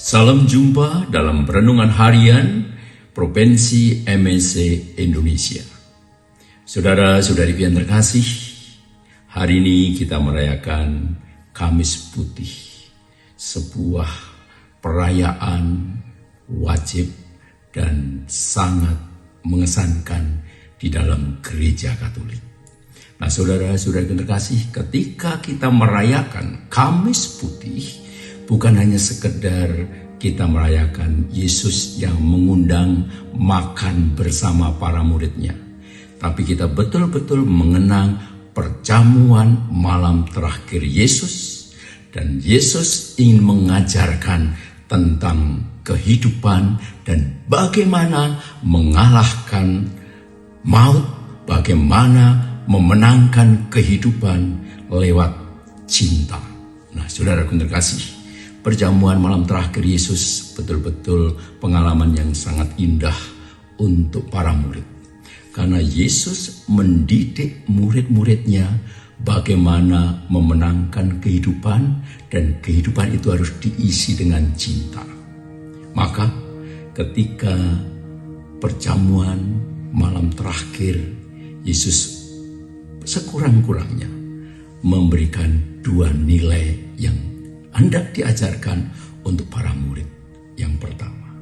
Salam jumpa dalam Renungan Harian Provinsi MSC Indonesia. Saudara-saudari yang terkasih, hari ini kita merayakan Kamis Putih, sebuah perayaan wajib dan sangat mengesankan di dalam gereja Katolik. Nah, saudara-saudari yang terkasih, ketika kita merayakan Kamis Putih, bukan hanya sekedar kita merayakan Yesus yang mengundang makan bersama para muridnya, tapi kita betul-betul mengenang perjamuan malam terakhir Yesus, dan Yesus ingin mengajarkan tentang kehidupan dan bagaimana mengalahkan maut, bagaimana memenangkan kehidupan lewat cinta. Nah, saudaraku terkasih, perjamuan malam terakhir Yesus betul-betul pengalaman yang sangat indah untuk para murid. Karena Yesus mendidik murid-muridnya bagaimana memenangkan kehidupan, dan kehidupan itu harus diisi dengan cinta. Maka ketika perjamuan malam terakhir, Yesus sekurang-kurangnya memberikan dua nilai yang hendak diajarkan untuk para murid. Yang pertama,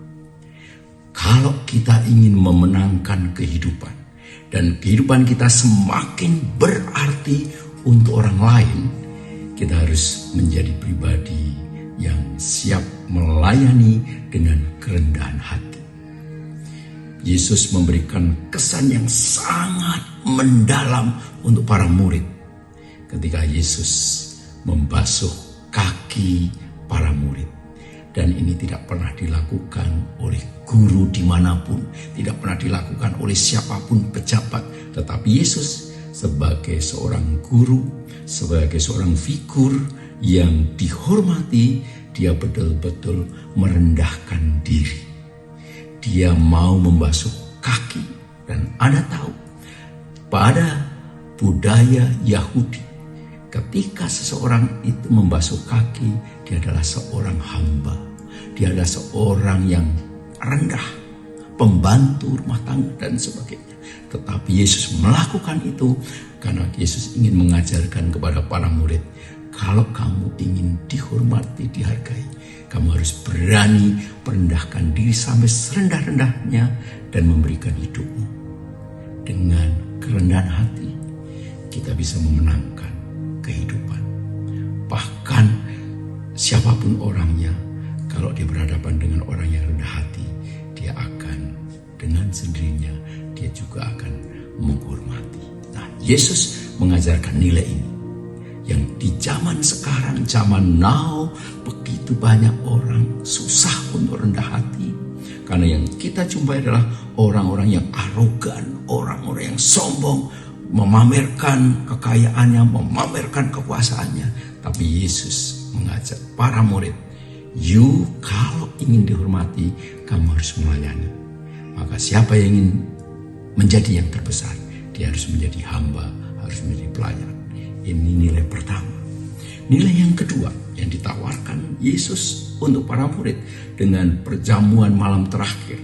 kalau kita ingin memenangkan kehidupan dan kehidupan kita semakin berarti untuk orang lain, kita harus menjadi pribadi yang siap melayani dengan kerendahan hati. Yesus memberikan kesan yang sangat mendalam untuk para murid ketika Yesus membasuh kaki para murid. Dan ini tidak pernah dilakukan oleh guru dimanapun, tidak pernah dilakukan oleh siapapun pejabat, tetapi Yesus sebagai seorang guru, sebagai seorang figur yang dihormati, dia betul-betul merendahkan diri. Dia mau membasuh kaki. Dan Anda tahu, pada budaya Yahudi, ketika seseorang itu membasuh kaki, dia adalah seorang hamba. Dia adalah seorang yang rendah, pembantu rumah tangga dan sebagainya. Tetapi Yesus melakukan itu karena Yesus ingin mengajarkan kepada para murid, kalau kamu ingin dihormati, dihargai, kamu harus berani merendahkan diri sampai serendah-rendahnya dan memberikan hidupmu. Dengan kerendahan hati, kita bisa memenangkan kehidupan. Bahkan siapapun orangnya, kalau dia berhadapan dengan orang yang rendah hati, dia akan dengan sendirinya, dia juga akan menghormati. Nah, Yesus mengajarkan nilai ini yang di zaman sekarang, zaman now, begitu banyak orang susah untuk rendah hati. Karena yang kita jumpai adalah orang-orang yang arogan, orang-orang yang sombong, memamerkan kekayaannya, memamerkan kekuasaannya. Tapi Yesus mengajak para murid, you kalau ingin dihormati, kamu harus melayani. Maka siapa yang ingin menjadi yang terbesar, dia harus menjadi hamba, harus menjadi pelayan. Ini nilai pertama. Nilai yang kedua yang ditawarkan Yesus untuk para murid dengan perjamuan malam terakhir,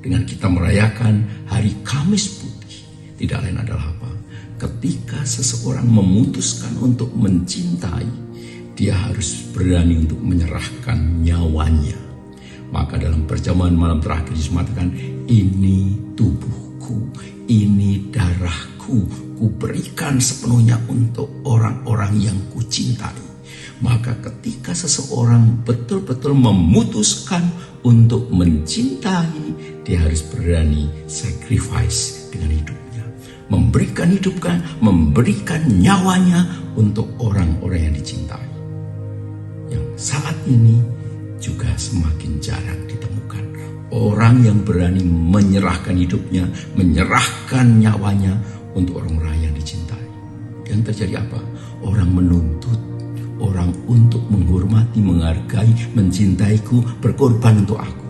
dengan kita merayakan hari Kamis Putih, tidak lain adalah apa? Ketika seseorang memutuskan untuk mencintai, dia harus berani untuk menyerahkan nyawanya. Maka dalam perjamuan malam terakhir Yesus mengatakan, ini tubuhku, ini darahku, kuberikan sepenuhnya untuk orang-orang yang kucintai. Maka ketika seseorang betul-betul memutuskan untuk mencintai, dia harus berani sacrifice dengan hidupnya, memberikan nyawanya untuk orang-orang yang dicintai. Yang saat ini juga semakin jarang ditemukan orang yang berani menyerahkan hidupnya, menyerahkan nyawanya untuk orang-orang yang dicintai. Yang terjadi apa? Orang menuntut orang untuk menghormati, menghargai, mencintaiku, berkorban untuk aku.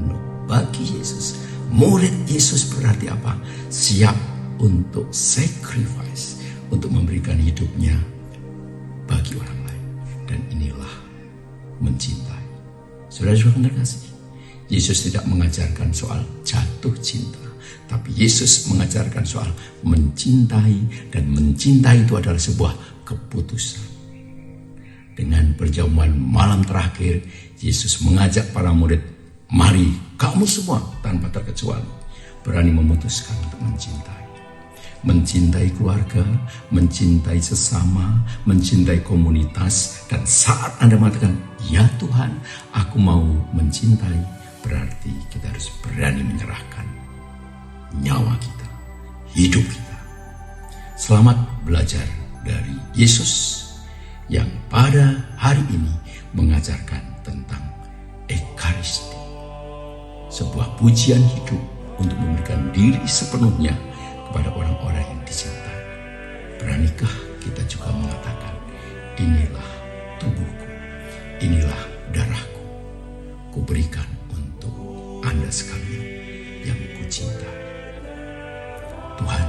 No. Bagi Yesus, murid Yesus berarti apa? Siap untuk sacrifice, untuk memberikan hidupnya bagi orang lain. Dan inilah mencintai. Saudara-saudara terkasih, Yesus tidak mengajarkan soal jatuh cinta, tapi Yesus mengajarkan soal mencintai, dan mencintai itu adalah sebuah keputusan. Dengan perjamuan malam terakhir, Yesus mengajak para murid, mari kamu semua tanpa terkecuali berani memutuskan untuk mencintai. Mencintai keluarga, mencintai sesama, mencintai komunitas. Dan saat Anda mengatakan, ya Tuhan, aku mau mencintai, berarti kita harus berani menyerahkan nyawa kita, hidup kita. Selamat belajar dari Yesus yang pada hari ini mengajarkan tentang Ekaristi, sebuah pujian hidup untuk memberikan diri sepenuhnya kepada orang-orang yang dicintai. Beranikah kita juga mengatakan, inilah tubuhku, inilah darahku, kuberikan untuk Anda sekalian yang kucintai. Tuhan